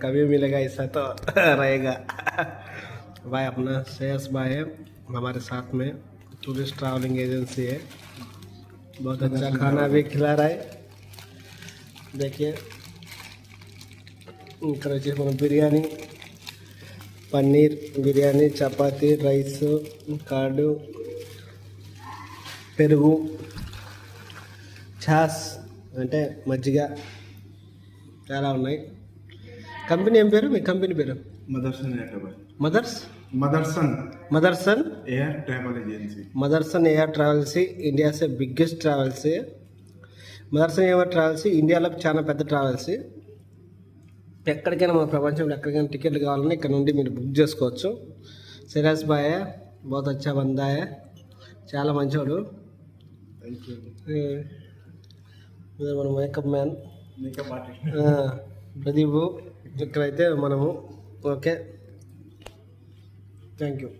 कभी मिलेगा ऐसा तो रहेगा। भाई अपना श्रेयस भाई है हमारे साथ में, टूरिस्ट ट्रैवलिंग एजेंसी है, बहुत अच्छा खाना भी खिला रहा है। देखिए ఇక్కడ వచ్చేసి మనం బిర్యానీ, పన్నీర్ బిర్యానీ, చపాతీ, రైస్, కార్డు, పెరుగు, ఛాస్ అంటే మజ్జిగ చాలా ఉన్నాయి. కంపెనీ ఏం పేరు? మీ కంపెనీ పేరు? Motherson air travel agency. Motherson air travels India से बिగ్గెస్ట్ ट्रैवल्स. మదర్సన్ ఎయిర్ ట్రావెల్స్ ఇండియాలో చాలా పెద్ద ట్రావెల్స్. ఎక్కడికైనా మన ప్రపంచంలో ఎక్కడికైనా టికెట్లు కావాలన్నా ఇక్కడ నుండి మీరు బుక్ చేసుకోవచ్చు. సిరాజ్ బాయ్ బహుత్ అచ్చా బందా హై, చాలా మంచోడు. మన మేకప్ మ్యాన్ ప్రదీప్. ఇక్కడైతే మనము ఓకే, థ్యాంక్ యూ.